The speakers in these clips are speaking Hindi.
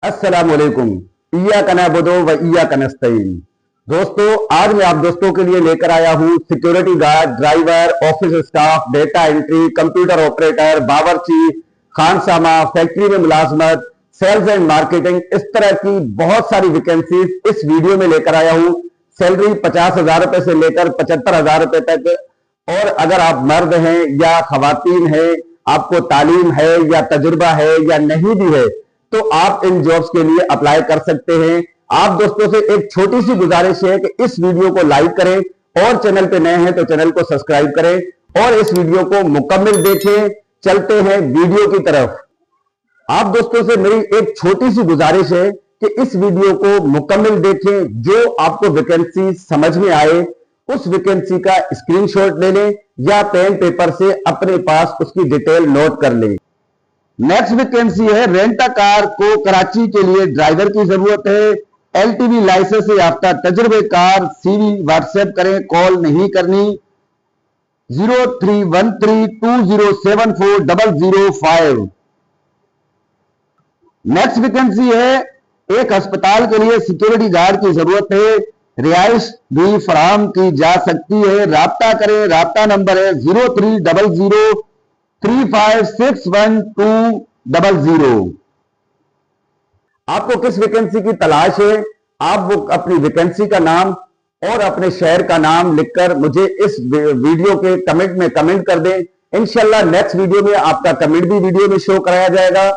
अस्सलामुअलैकुम। इय्याका नअबुदु व इय्याका नस्तईन। दोस्तों, आज मैं आप दोस्तों के लिए लेकर आया हूं security guard, driver, office staff, data entry, computer operator, बावर्ची, खानसामा, फैक्ट्री में मुलाजमत, सेल्स एंड मार्केटिंग, इस तरह की बहुत सारी वैकेंसीज इस वीडियो में लेकर आया हूं। सैलरी 50,000 रुपए से लेकर 75,000 रुपए तक। और अगर आप मर्द हैं या खवातीन हैं, आपको तालीम है या तजुर्बा है या नहीं भी है, तो आप इन जॉब्स के लिए अप्लाई कर सकते हैं। आप दोस्तों से एक छोटी सी गुजारिश है कि इस वीडियो को लाइक करें और चैनल पे नए हैं तो चैनल को सब्सक्राइब करें और इस वीडियो को मुकम्मल देखें। चलते हैं वीडियो की तरफ। आप दोस्तों से मेरी एक छोटी सी गुजारिश है कि इस वीडियो को मुकम्मल देखें। जो आपको वैकेंसी समझ में आए उस वैकेंसी का स्क्रीनशॉट ले लें या पेन पेपर से अपने पास उसकी डिटेल नोट कर लें। नेक्स्ट वैकेंसी है रेंटा कार को कराची के लिए ड्राइवर की जरूरत है। एलटीवी लाइसेंस से याफ्ता तजुर्बेकार। सीवी व्हाट्सएप करें, कॉल नहीं करनी। 031320740005। नेक्स्ट वैकेंसी है एक अस्पताल के लिए सिक्योरिटी गार्ड की जरूरत है। रिहाइश भी फराहम की जा सकती है। राब्ता करें, राब्ता नंबर है 030035612000। आपको किस वैकेंसी की तलाश है, आप वो अपनी वैकेंसी का नाम और अपने शहर का नाम लिखकर मुझे इस वीडियो के कमेंट में कमेंट कर दें। इंशाल्लाह नेक्स्ट वीडियो में आपका कमेंट भी वीडियो में शो कराया जाएगा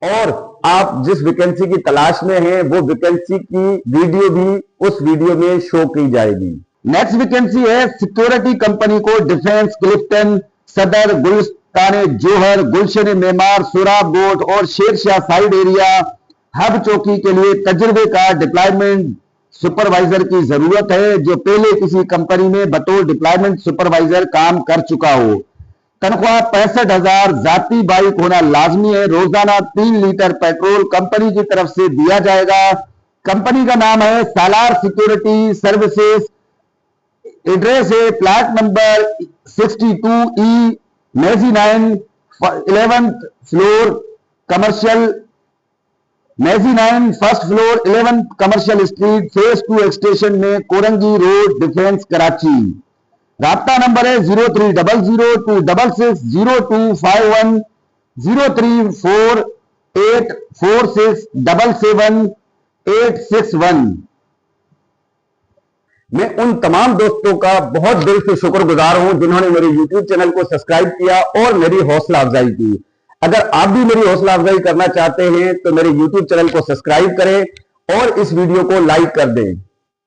और आप जिस वैकेंसी की तलाश में हैं वो वैकेंसी की वीडियो भी उस वीडियो में शो की जाएगी। नेक्स्ट वैकेंसी है सिक्योरिटी कंपनी को डिफेंस, क्लिफ्टन, सदर, गुलिस्तान जोहर, गुलशन मेमार, सोराब बोट और शेरशाह साइड एरिया हब चौकी के लिए तजुर्बेकार डिप्लॉयमेंट सुपरवाइजर की जरूरत है जो पहले किसी कंपनी में बतौर डिप्लॉयमेंट सुपरवाइजर काम कर चुका हो। तनख्वाह 65,000। जाती बाइक होना लाजमी है। रोजाना 3 लीटर पेट्रोल कंपनी की तरफ से दिया जाएगा। कंपनी का नाम है सालार सिक्योरिटी सर्विसेज। एड्रेस है plot number 62E mezzanine 11th floor commercial, mezzanine first floor 11th commercial street, phase 2 extension में, कोरंगी रोड, डिफेंस, कराची। राब्ता नंबर है 030026602510 034846777861। मैं उन तमाम दोस्तों का बहुत दिल से शुक्रगुजार हूं जिन्होंने मेरे YouTube चैनल को सब्सक्राइब किया और मेरी हौसला अफजाई की। अगर आप भी मेरी हौसला अफजाई करना चाहते हैं तो मेरे YouTube चैनल को सब्सक्राइब करें और इस वीडियो को लाइक कर दें।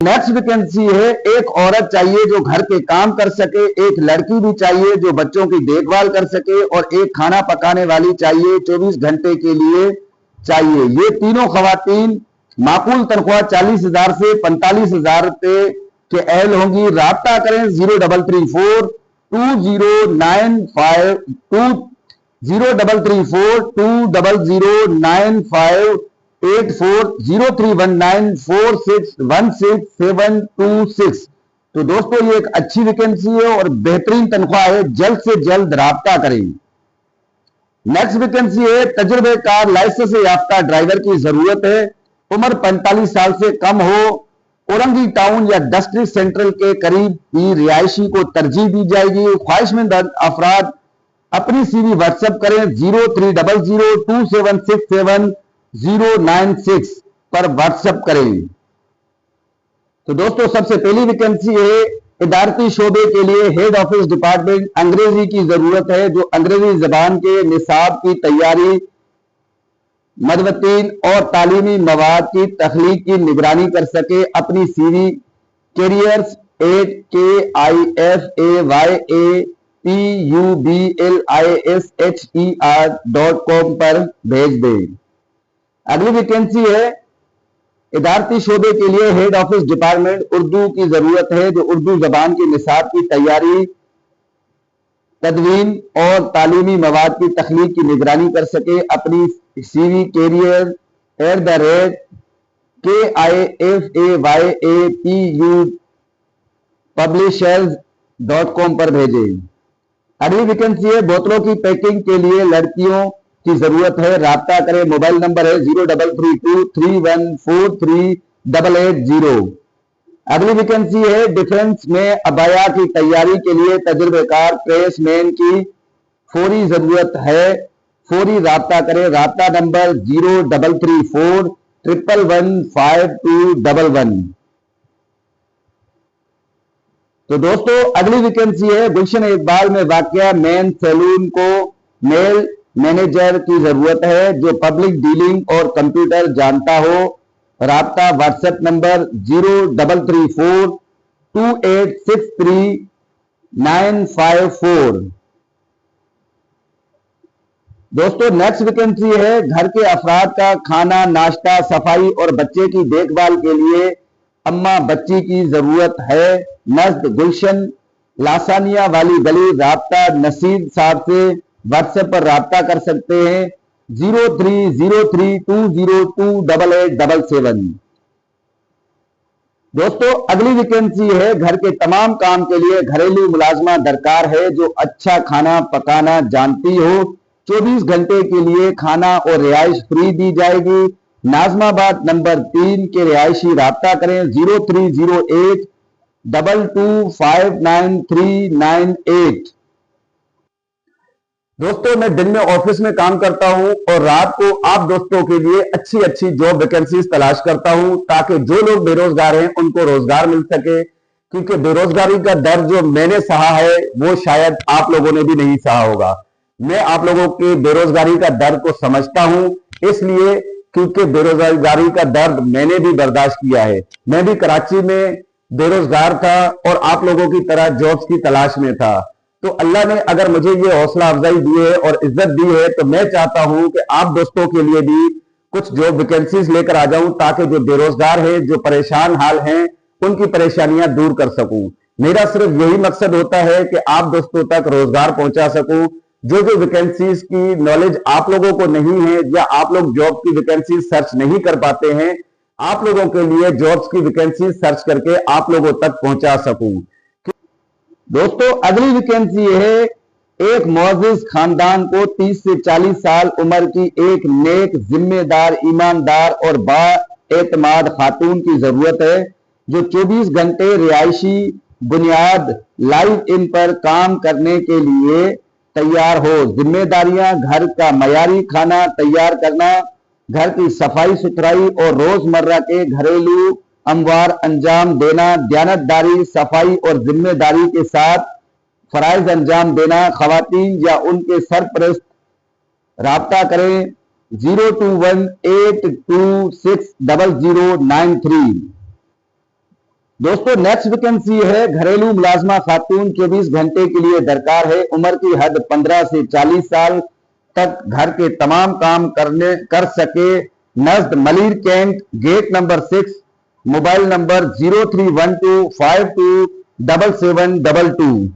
नेक्स्ट वैकेंसी है एक औरत चाहिए जो घर के काम कर सके, एक लड़की भी चाहिए जो बच्चों की देखभाल कर सके और एक खाना पकाने वाली चाहिए 24 घंटे के लिए चाहिए। ये तीनों खवातीन माकूल तनख्वाह 40,000 से 45,000 रुपए के अहल होंगी। राब्ता करें 031952031948403194616726। तो दोस्तों ये एक अच्छी वैकेंसी है और बेहतरीन तनख्वाह है। जल्द से जल्द राब्ता करें। नेक्स्ट वैकेंसी है तजुर्बेकार लाइसेंस से याफ्ता ड्राइवर की जरूरत है। उम्र 45 साल से कम हो। औरंगी टाउन या डिस्ट्रिक्ट सेंट्रल के करीब ही रिहायशी को तरजीह दी जाएगी। ख्वाहिशमंद अफराद अपनी सीवी व्हाट्सएप करें 030027670096 पर व्हाट्सएप करें। तो दोस्तों सबसे पहली वैकेंसी है इदारती शोबे के लिए हेड ऑफिस डिपार्टमेंट अंग्रेजी की जरूरत है जो अंग्रेजी जबान के निसाब की तैयारी, मदवतीन और तालीमी मवाद की तख्लीक की निगरानी कर सके। अपनी सीवी careers@KIFAYAPUBLISHER.com पर भेज दें। अगली वैकेंसी है इदारती शोबे के लिए हेड ऑफिस डिपार्टमेंट उर्दू की जरूरत है जो उर्दू जबान के निसाब की तैयारी, तदवीन और तालीमी मवाद की तख्लीक की निगरानी कर सके। अपनी सीवी careers@KIFAYAPUBLISHERS.com पर भेजें। अगली वैकेंसी है बोतलों की पैकिंग के लिए लड़कियों की जरूरत है, राब्ता करें। मोबाइल नंबर है 033231438880। अगली वैकेंसी है डिफेंस में अबाया की तैयारी के लिए तजुर्बेकार प्रेसमैन की फौरी जरूरत है, फौरी राब्ता करें। राब्ता नंबर 0334115211। तो दोस्तों अगली वैकेंसी है गुलशन इकबाल में वाकया मेन सैलून को मेल मैनेजर की जरूरत है जो पब्लिक डीलिंग और कंप्यूटर जानता हो। राब्ता व्हाट्सएप नंबर 03342863 दोस्तों नेक्स्ट वैकेंसी है घर के अफराद का खाना नाश्ता सफाई और बच्चे की देखभाल के लिए अम्मा बच्ची की जरूरत है। नज़द गुलशन लासानिया वाली गली। राब्ता नसीब साहब से व्हाट्सएप पर राब्ता कर सकते हैं 030320288877। दोस्तों अगली वैकेंसी है घर के तमाम काम के लिए घरेलू मुलाजमा दरकार है जो अच्छा खाना पकाना जानती हो। 24 घंटे के लिए खाना और रिहाइश फ्री दी जाएगी। नाजमाबाद नंबर 3 के रिहायशी राब्ता करें 030822593998। दोस्तों मैं दिन में ऑफिस में काम करता हूं और रात को आप दोस्तों के लिए अच्छी अच्छी जॉब वैकेंसीज तलाश करता हूं ताकि जो लोग बेरोजगार हैं उनको रोजगार मिल सके, क्योंकि बेरोजगारी का दर्द जो मैंने सहा है वो शायद आप लोगों ने भी नहीं सहा होगा। मैं आप लोगों के बेरोजगारी का दर्द को समझता हूं, इसलिए क्योंकि बेरोजगारी का दर्द मैंने भी बर्दाश्त किया है। मैं भी कराची में बेरोजगार था और आप लोगों की तरह जॉब्स की तलाश में था। तो अल्लाह ने अगर मुझे ये हौसला अफजाई दी है और इज्जत दी है तो मैं चाहता हूं कि आप दोस्तों के लिए भी कुछ जॉब वैकेंसीज लेकर आ जाऊं ताकि जो बेरोजगार है जो परेशान हाल हैं उनकी परेशानियां दूर कर सकूं। मेरा सिर्फ यही मकसद होता है कि आप दोस्तों तक रोजगार पहुंचा सकूं। जो जो वैकेंसीज की नॉलेज आप लोगों को नहीं है या आप लोग जॉब की वैकेंसी सर्च नहीं कर पाते हैं, आप लोगों के लिए जॉब्स की वैकेंसी सर्च करके आप लोगों तक पहुंचा सकूं। दोस्तों अगली वैकेंसी है एक मुअज़्ज़िज़ खानदान को 30 से 40 साल उम्र की एक नेक जिम्मेदार ईमानदार और बाएतमाद खातून की जरूरत है जो 24 घंटे रिहायशी बुनियाद लाइव इन पर काम करने के लिए तैयार हो। जिम्मेदारियां घर का मयारी खाना तैयार करना, घर की सफाई सुथराई और रोजमर्रा के घरेलू अमवार अंजाम देना, दयानतदारी सफाई और जिम्मेदारी के साथ फराइज अंजाम देना। खवातीन या उनके सरपरस्त राब्ता करें 0218260093। दोस्तों नेक्स्ट वैकेंसी है घरेलू मुलाजमा खातून 24 घंटे के लिए दरकार है। उम्र की हद 15 से 40 साल तक घर के तमाम काम कर सके। नज़द Malir cantt gate number 6। Mobile number 0312527722।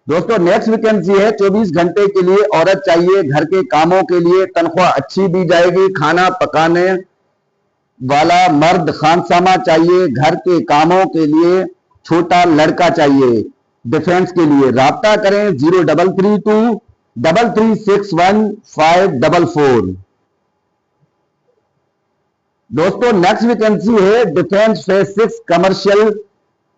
दोस्तों नेक्स्ट वैकेंसी है 24 घंटे के लिए औरत चाहिए। घर के कामों के लिए तनख्वाह अच्छी दी जाएगी। खाना पकाने वाला मर्द खानसामा चाहिए। घर के कामों के लिए छोटा लड़का चाहिए। डिफेंस के लिए राब्ता करें 033233615544। दोस्तों नेक्स्ट वैकेंसी है डिफेंस फेज 6 कमर्शियल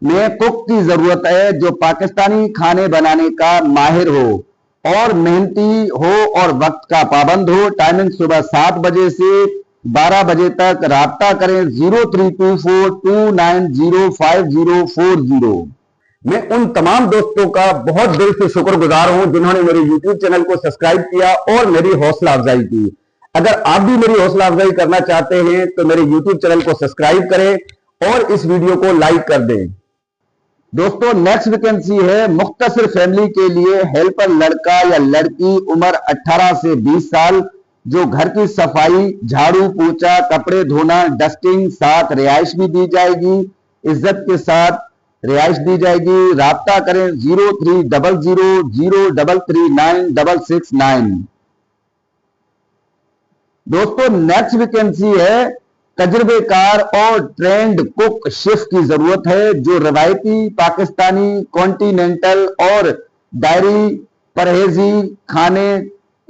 में कुक की जरूरत है जो पाकिस्तानी खाने बनाने का माहिर हो और मेहनती हो और वक्त का पाबंद हो। टाइमिंग सुबह 7 बजे से 12 बजे तक। राब्ता करें 032429054040। मैं उन तमाम दोस्तों का बहुत दिल से शुक्रगुजार हूं जिन्होंने मेरे YouTube चैनल को सब्सक्राइब किया और मेरी हौसला अफजाई की। अगर आप भी मेरी हौसला अफजाई करना चाहते हैं तो मेरे YouTube चैनल को सब्सक्राइब करें और इस वीडियो को लाइक कर दें। दोस्तों नेक्स्ट वैकेंसी है मुख्तसर फैमिली के लिए हेल्पर लड़का या लड़की उम्र 18 से 20 साल जो घर की सफाई झाड़ू पोछा कपड़े धोना डस्टिंग साथ रिहाइश भी दी जाएगी। इज्जत के साथ रिहाइश दी जाएगी। राब्ता करें 0300033969। दोस्तों नेक्स्ट वैकेंसी है तजुर्बेकार और ट्रेंड कुक शेफ की जरूरत है जो रवायती पाकिस्तानी कॉन्टिनेंटल और डायरी परहेजी खाने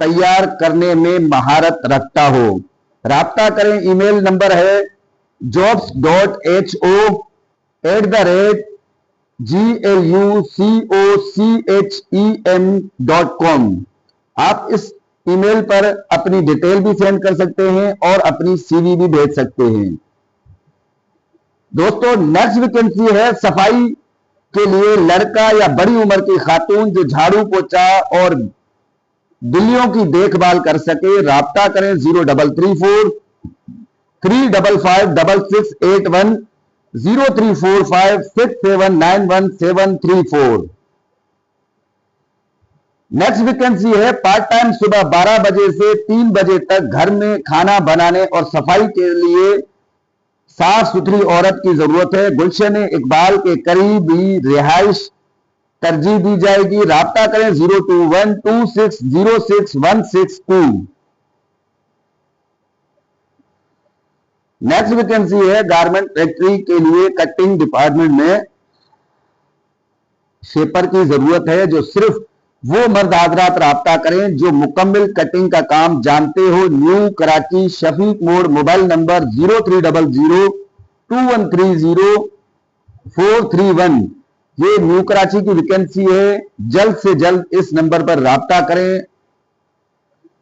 तैयार करने में महारत रखता हो। राब्ता करें। ईमेल नंबर है jobs.ho@glucochem.com। आप इस ईमेल पर अपनी डिटेल भी सेंड कर सकते हैं और अपनी सीवी भी भेज सकते हैं। दोस्तों, नेक्स्ट वैकेंसी है सफाई के लिए लड़का या बड़ी उम्र की खातून जो झाड़ू पोछा और बिल्लियों की देखभाल कर सके। राब्ता करें 0343556681 034567911734। नेक्स्ट वैकेंसी है पार्ट टाइम सुबह 12 बजे से 3 बजे तक घर में खाना बनाने और सफाई के लिए साफ सुथरी औरत की जरूरत है। गुलशन इकबाल के करीब ही रिहाइश तरजीह दी जाएगी। राब्ता करें 0212606162। नेक्स्ट वैकेंसी है गारमेंट फैक्ट्री के लिए कटिंग डिपार्टमेंट में शेपर की जरूरत है। जो सिर्फ वो मर्द हजरात राब्ता करें जो मुकम्मल कटिंग का काम जानते हो। न्यू कराची, शफीक मोड़, मोबाइल नंबर 03002130 ये न्यू कराची की वैकेंसी है। जल्द से जल्द इस नंबर पर राब्ता करें।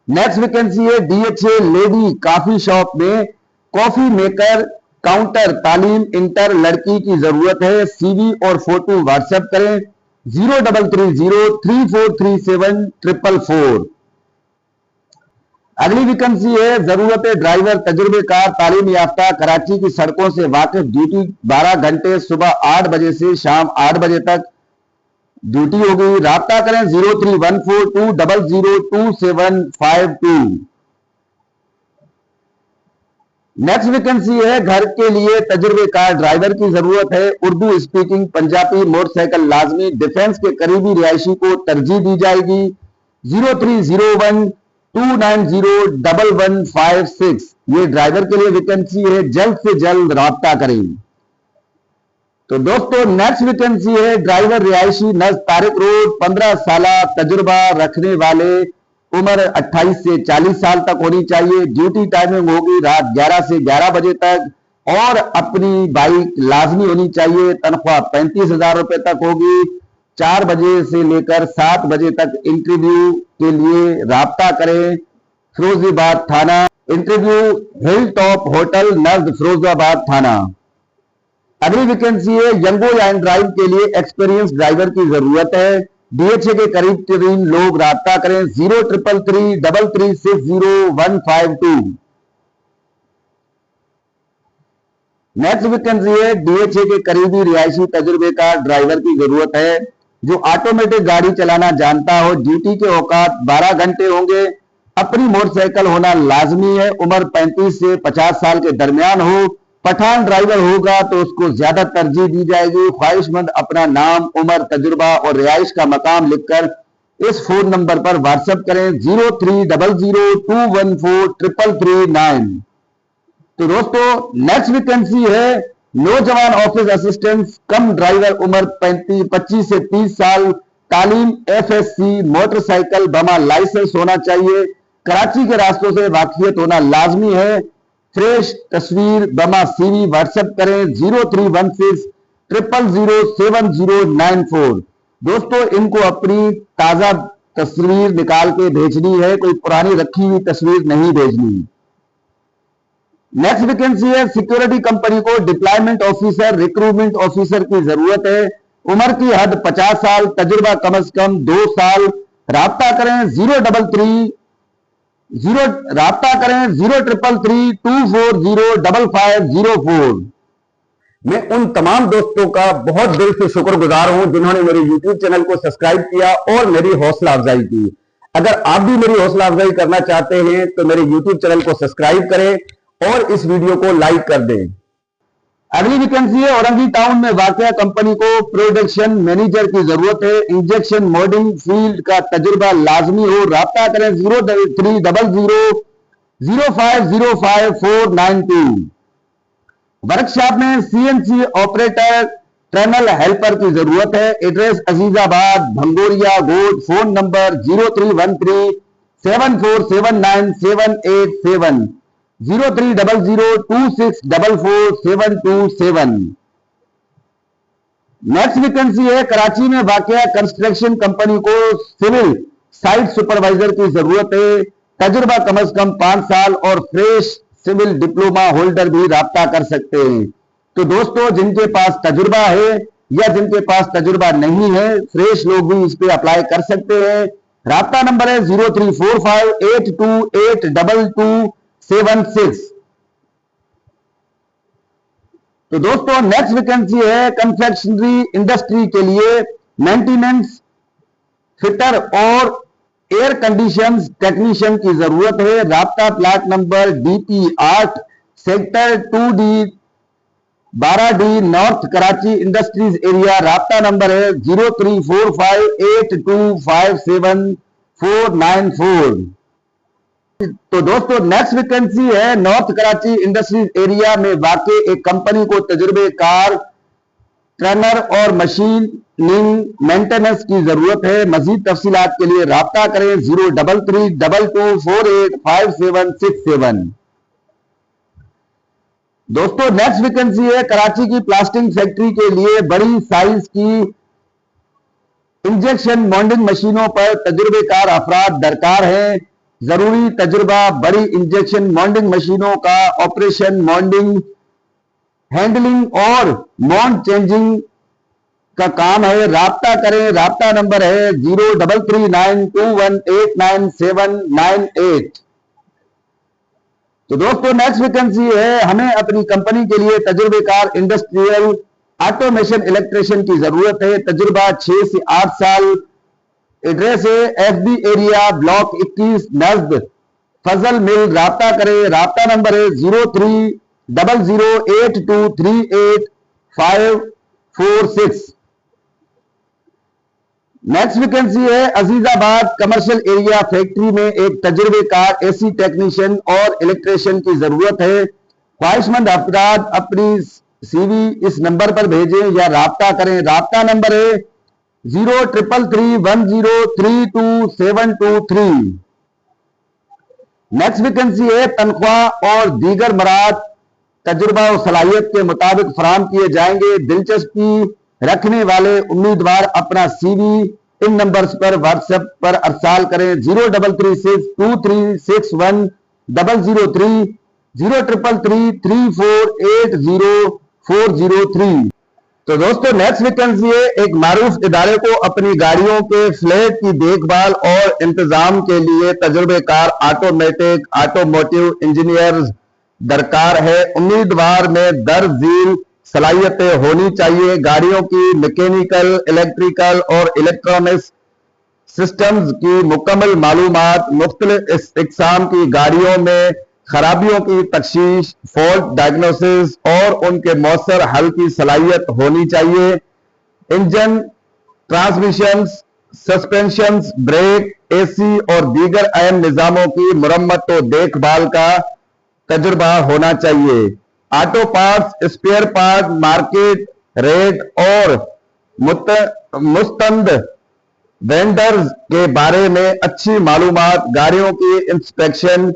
नेक्स्ट वैकेंसी है डीएचए लेडी कॉफी शॉप में कॉफी मेकर काउंटर तालीम इंटर लड़की की जरूरत है। सीवी और फोटो व्हाट्सएप करें 0330343744। अगली वैकेंसी है जरूरत ड्राइवर तजुर्बेकार तालीम याफ्ता कराची की सड़कों से वाकिफ। ड्यूटी 12 घंटे, सुबह 8 बजे से शाम 8 बजे तक ड्यूटी होगी। राब्ता करें 031420022752। नेक्स्ट वैकेंसी है घर के लिए तजुर्बेकार ड्राइवर की जरूरत है। उर्दू स्पीकिंग, पंजाबी, मोटरसाइकिल लाजमी। डिफेंस के करीबी रिहायशी को तरजीह दी जाएगी। 030129011156 ये ड्राइवर के लिए वैकेंसी है। जल्द से जल्द राब्ता करें। तो दोस्तों, नेक्स्ट वैकेंसी है ड्राइवर रिहायशी नज़ तारिक रोड। 15 साल तजुर्बा रखने वाले, उम्र 28 से 40 साल तक होनी चाहिए। ड्यूटी टाइमिंग होगी रात 11 से 11 बजे तक और अपनी बाइक लाजमी होनी चाहिए। तनख्वाह 35,000 रुपए तक होगी। 4 बजे से लेकर 7 बजे तक इंटरव्यू के लिए राब्ता करें। फिरोजाबाद थाना। इंटरव्यू हिल टॉप होटल नज़द फिरोजाबाद थाना। अगली वैकेंसी है यंगो एंड ड्राइव के लिए एक्सपीरियंस ड्राइवर की जरूरत है। डीएचए के करीब 3 लोग राब्ता करें 0333360152। नेक्स्ट वैकेंसी है डीएचए के करीबी रिहायशी तजुर्बेकार ड्राइवर की जरूरत है जो ऑटोमेटिक गाड़ी चलाना जानता हो। ड्यूटी के औकात 12 घंटे होंगे। अपनी मोटरसाइकिल होना लाजमी है। उम्र 35 से 50 साल के दरमियान हो। पठान ड्राइवर होगा तो उसको ज्यादा तरजीह दी जाएगी। ख्वाहिशमंद अपना नाम, उम्र, तजुर्बा और रिहाइश का मकाम लिखकर इस फोन नंबर पर व्हाट्सएप करें 0300214339। तो दोस्तों, नेक्स्ट वैकेंसी है नौजवान ऑफिस असिस्टेंट कम ड्राइवर, उम्र 25 से 30 साल, तालीम एफएससी, मोटरसाइकिल बमा लाइसेंस होना चाहिए। कराची के रास्तों से वाकिफियत होना लाजमी है। फ्रेश तस्वीर बमा सीवी व्हाट्सएप करें 0316000794। दोस्तों, इनको अपनी ताजा तस्वीर निकाल के भेजनी है, कोई पुरानी रखी हुई तस्वीर नहीं भेजनी। नेक्स्ट वैकेंसी है सिक्योरिटी कंपनी को डिप्लॉयमेंट ऑफिसर, रिक्रूटमेंट ऑफिसर की जरूरत है। उम्र की हद 50 साल, तजुर्बा कम से कम 2 साल। राब्ता करें 0333240554। मैं उन तमाम दोस्तों का बहुत दिल से शुक्रगुजार हूं जिन्होंने मेरे YouTube चैनल को सब्सक्राइब किया और मेरी हौसला अफजाई की। अगर आप भी मेरी हौसला अफजाई करना चाहते हैं तो मेरे YouTube चैनल को सब्सक्राइब करें और इस वीडियो को लाइक कर दें। अगली वैकेंसी है औरंगी टाउन में वाक़या कंपनी को प्रोडक्शन मैनेजर की जरूरत है। इंजेक्शन मोल्डिंग फील्ड का तजुर्बा लाजमी हो। राब्ता करें 030005059492। वर्कशॉप में सीएनसी ऑपरेटर, टनल हेल्पर की जरूरत है। एड्रेस अजीजाबाद, भंगोरिया गोद। Phone number 747978 030026447227। नेक्स्ट वैकेंसी है कराची में वाकया कंस्ट्रक्शन कंपनी को सिविल साइट सुपरवाइजर की जरूरत है। तजुर्बा कम से कम 5 साल और फ्रेश सिविल डिप्लोमा होल्डर भी राब्ता कर सकते हैं। तो दोस्तों जिनके पास तजुर्बा है या जिनके पास तजुर्बा नहीं है, फ्रेश लोग भी इस पे अप्लाई कर सकते हैं। राब्ता नंबर है 0345822276। तो दोस्तों नेक्स्ट वैकेंसी है कन्फेक्शनरी इंडस्ट्री के लिए मेंटेनेंस फिटर और एयर कंडीशन टेक्नीशियन की जरूरत है। राब्ता plot number DP 8 sector 2D 12D north Karachi industries area. राब्ता नंबर है 034582574494। तो दोस्तों नेक्स्ट वैकेंसी है नॉर्थ कराची इंडस्ट्रीज एरिया में वाकई एक कंपनी को तजुर्बेकार ट्रेनर और मशीनिंग मेंटेनेंस की जरूरत है। मजीद तफसीलात के लिए राब्ता करें 0332485767। दोस्तों नेक्स्ट वैकेंसी है कराची की प्लास्टिक फैक्ट्री के लिए बड़ी साइज की इंजेक्शन मोल्डिंग मशीनों पर तजुर्बेकार अफराद दरकार हैं। जरूरी तजुर्बा बड़ी इंजेक्शन मोल्डिंग मशीनों का ऑपरेशन, मोल्डिंग, हैंडलिंग और मोल्ड चेंजिंग का काम है। राब्ता करें, राब्ता नंबर है 033921899798। तो दोस्तों नेक्स्ट वैकेंसी है हमें अपनी कंपनी के लिए तजुर्बेकार इंडस्ट्रियल ऑटोमेशन इलेक्ट्रिशियन की जरूरत है। तजुर्बा 6 से 8 साल। एड्रेस है FB एरिया ब्लॉक 21 नजद फजल मिल। राब्ता करें, राब्ता नंबर है 030082385546। नेक्स्ट वैकेंसी है अजीजाबाद कमर्शियल एरिया फैक्ट्री में एक तजुर्बेकार AC टेक्नीशियन और इलेक्ट्रिशियन की जरूरत है। ख्वाहिशमंद अफराद अपनी CV इस नंबर पर भेजें या राब्ता करें। राब्ता नंबर है 033310322723। नेक्स्ट वैकेंसी है तनख्वाह और दीगर मराद तजुर्बा और सलाहियत के मुताबिक फराम किए जाएंगे। दिलचस्पी रखने वाले उम्मीदवार अपना CV इन नंबर्स पर व्हाट्सएप पर अरसाल करें 0336236103 033334804003। तो दोस्तों नेक्स्ट वैकेंसी है एक मारूफ इदारे को अपनी गाड़ियों के फ्लैट की देखभाल और इंतजाम के लिए तजुर्बेकार ऑटोमोटिव इंजीनियर्स दरकार है। उम्मीदवार में दर्ज झील सलाहियतें होनी चाहिए। गाड़ियों की मैकेनिकल, इलेक्ट्रिकल और इलेक्ट्रॉनिक्स सिस्टम्स की मुकम्मल मालूमात, मुख्तलिफ इकसाम की गाड़ियों में खराबियों की तशखीस, फॉल्ट डायग्नोसिस और उनके मौसर हल की सलाहियत होनी चाहिए। Engine, transmission, suspension, brake, AC और दीगर अहम निजामों की मुरम्मत और देखभाल का तजुर्बा होना चाहिए। Auto parts, spare part, market rate और मुस्तंद वेंडर्स के बारे में अच्छी मालूमात, गाड़ियों की इंस्पेक्शन,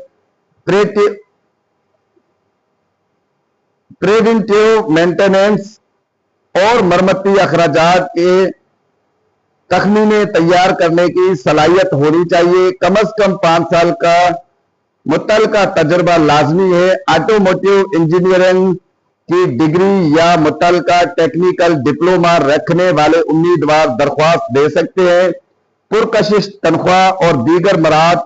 प्रिवेंटिव मेंटेनेंस और मरम्मती अखराजात के तखमीने तैयार करने की सलाहियत होनी चाहिए। कम से कम 5 साल का मुतल्लिका तजुर्बा लाजमी है। ऑटोमोटिव इंजीनियरिंग की डिग्री या मुतल्लिका टेक्निकल डिप्लोमा रखने वाले उम्मीदवार दरख्वास्त दे सकते हैं। पुरकशिश तनख्वाह और दीगर मराद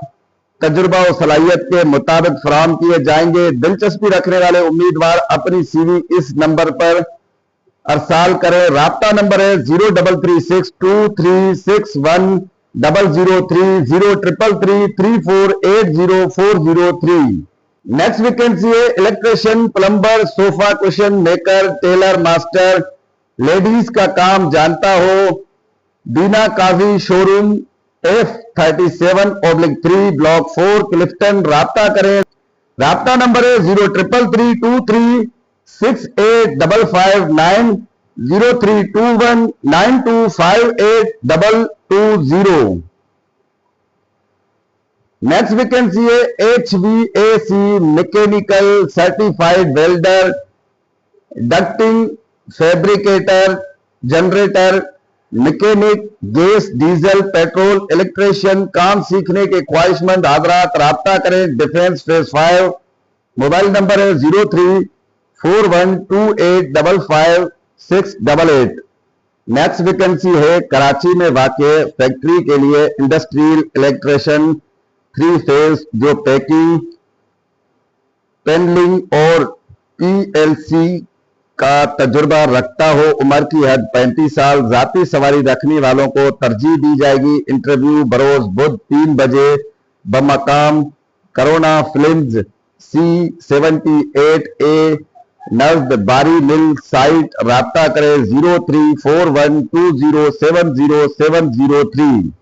तजुर्बा और सलाहियत के मुताबिक फराम किए जाएंगे। दिलचस्पी रखने वाले उम्मीदवार अपनी CV इस नंबर पर अरसाल करें। राब्ता नंबर है 033623610030 033334804003। नेक्स्ट वैकेंसी है electrician, plumber, sofa cushion maker, tailor master. Ladies का काम जानता हो। दीना काजी शोरूम F37/3 ब्लॉक 4 क्लिफ्टन। राब्ता करें, राब्ता नंबर है 0333268559 0321925820। नेक्स्ट वैकेंसी है HVAC mechanical certified welder, ducting, fabricator, generator, mechanic, gas, diesel, petrol, electrician. काम सीखने के ख्वाहिशमंद हजरात राब्ता करें डिफेंस फेज 5। मोबाइल नंबर है 034128555688। नेक्स्ट वैकेंसी है कराची में वाक़ फैक्ट्री के लिए इंडस्ट्रियल इलेक्ट्रिशियन 3 फेज, जो पैकिंग, पेंडलिंग और PLC का तजुर्बा रखता हो। उम्र की हद 35 साल। जाती सवारी रखने वालों को तरजीह दी जाएगी। इंटरव्यू बरोज बुध 3 बजे बमकाम करोना फिल्म्स C78A नज़द बारी मिल साइट। राब्ता करें 034120707003।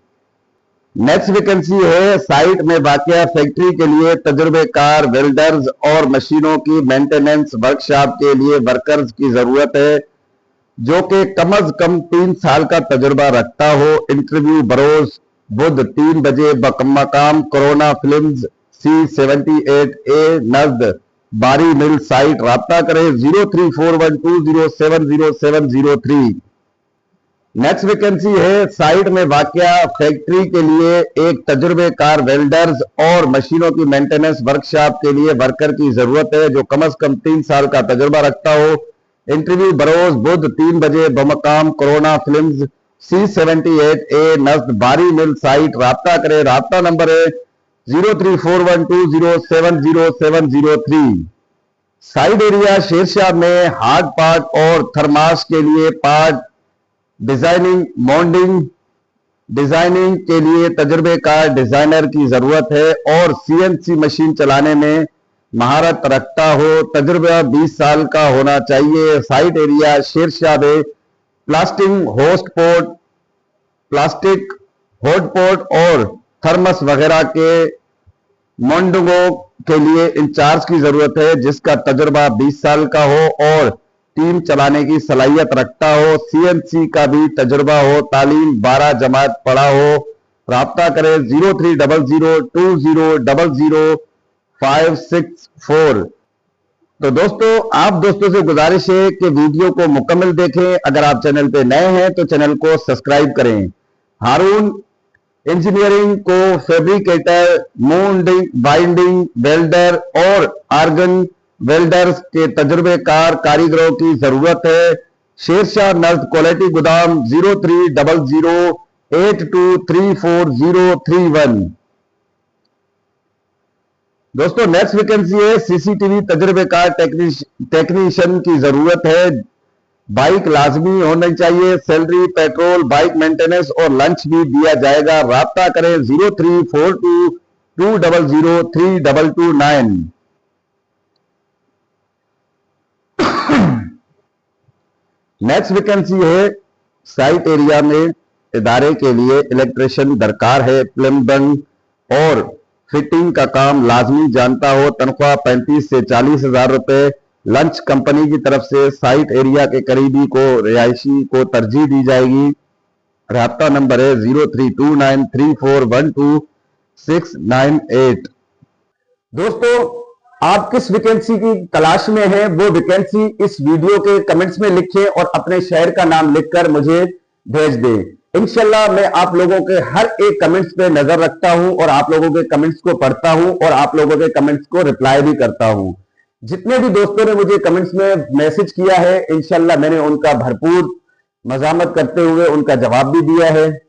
नेक्स्ट वैकेंसी है साइट में वाक़या फैक्ट्री के लिए तजुर्बेकार वेल्डर्स और मशीनों की मेंटेनेंस वर्कशॉप के लिए वर्कर्स की जरूरत है, जो कि कम अज कम 3 साल का तजुर्बा रखता हो। इंटरव्यू बरोज बुध 3 बजे बमकाम कोरोना फिल्म्स C78A नज़द बारी मिल साइट। राब्ता करें 034120707003। नेक्स्ट वैकेंसी है साइट में वाक़या फैक्ट्री के लिए एक तजुर्बेकार वेल्डर्स और मशीनों की मेंटेनेंस वर्कशॉप के लिए वर्कर की जरूरत है, जो कम अज कम 3 साल का तजुर्बा रखता हो। इंटरव्यू बरोज बुध 3 बजे बमकाम कोरोना फिल्म्स C78A नज़द बारी मिल साइट। राब्ता करें, राब्ता नंबर है 034120707003। साइड एरिया शेरशाह में हार्ड पार्ट और थर्मास के लिए पार्ट डिजाइनिंग, मॉन्डिंग, डिजाइनिंग के लिए तजुर्बेकार डिजाइनर की जरूरत है और CNC मशीन चलाने में महारत रखता हो। तजुर्बा 20 साल का होना चाहिए। साइट एरिया शेरशाह में प्लास्टिक हॉटपॉट और थर्मस वगैरह के मॉन्डिंगों के लिए इंचार्ज की जरूरत है, जिसका तजुर्बा 20 साल का हो और टीम चलाने की सलाहियत रखता हो। CNC का भी तजुर्बा हो। तालीम 12 जमात पढ़ा हो। राब्ता करें 030020000564। तो दोस्तों, आप दोस्तों से गुजारिश है कि वीडियो को मुकम्मल देखें। अगर आप चैनल पे नए हैं तो चैनल को सब्सक्राइब करें। हारून इंजीनियरिंग को फैब्रिकेटर, मोल्डिंग, बाइंडिंग, वेल्डर और आर्गन वेल्डर्स के तजुर्बेकार कारीगरों की जरूरत है। शेरशाह नज़द क्वालिटी गोदाम 030082340031। दोस्तों, नेक्स्ट वैकेंसी है CCTV तजुर्बेकार टेक्नीशियन की जरूरत है। बाइक लाजमी होनी चाहिए। सैलरी, पेट्रोल, बाइक मेंटेनेंस और लंच भी दिया जाएगा। राब्ता करें 034220032229। नेक्स्ट वैकेंसी है साइट एरिया में इदारे के लिए इलेक्ट्रिशियन दरकार है। प्लम्बिंग और फिटिंग का काम लाजमी जानता हो। तनख्वाह 35 से 40 हजार रुपए। लंच कंपनी की तरफ से। साइट एरिया के करीबी को रिहायशी को तरजीह दी जाएगी। राब्ता नंबर है 032934129698। दोस्तों, आप किस वैकेंसी की तलाश में हैं, वो वैकेंसी इस वीडियो के कमेंट्स में लिखें और अपने शहर का नाम लिखकर मुझे भेज दें। इंशाल्लाह मैं आप लोगों के हर एक कमेंट्स पे नजर रखता हूं और आप लोगों के कमेंट्स को पढ़ता हूं और आप लोगों के कमेंट्स को रिप्लाई भी करता हूं। जितने भी दोस्तों ने मुझे कमेंट्स में मैसेज किया है, इंशाल्लाह मैंने उनका भरपूर मजामत करते हुए उनका जवाब भी दिया है।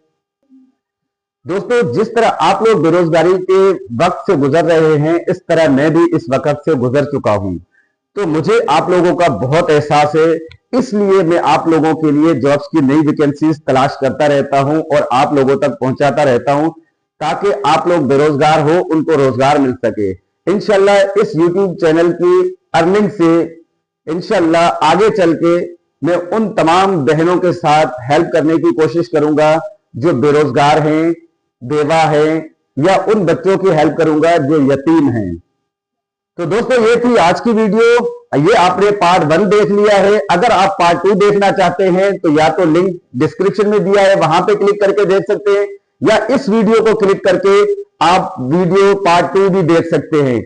दोस्तों, जिस तरह आप लोग बेरोजगारी के वक्त से गुजर रहे हैं, इस तरह मैं भी इस वक्त से गुजर चुका हूं। तो मुझे आप लोगों का बहुत एहसास है, इसलिए मैं आप लोगों के लिए जॉब्स की नई वैकेंसीज तलाश करता रहता हूं और आप लोगों तक पहुंचाता रहता हूं, ताकि आप लोग बेरोजगार हो, उनको रोजगार मिल सके। इंशाल्लाह इस यूट्यूब चैनल की अर्निंग से इंशाल्लाह आगे चल के मैं उन तमाम बहनों के साथ हेल्प करने की कोशिश करूंगा जो बेरोजगार हैं, बेवा हैं, या उन बच्चों की हेल्प करूंगा जो यतीम हैं। तो दोस्तों, ये थी आज की वीडियो। ये आपने पार्ट 1 देख लिया है। अगर आप पार्ट 2 देखना चाहते हैं तो या तो लिंक डिस्क्रिप्शन में दिया है, वहां पे क्लिक करके देख सकते हैं, या इस वीडियो को क्लिक करके आप वीडियो पार्ट 2 भी देख सकते हैं।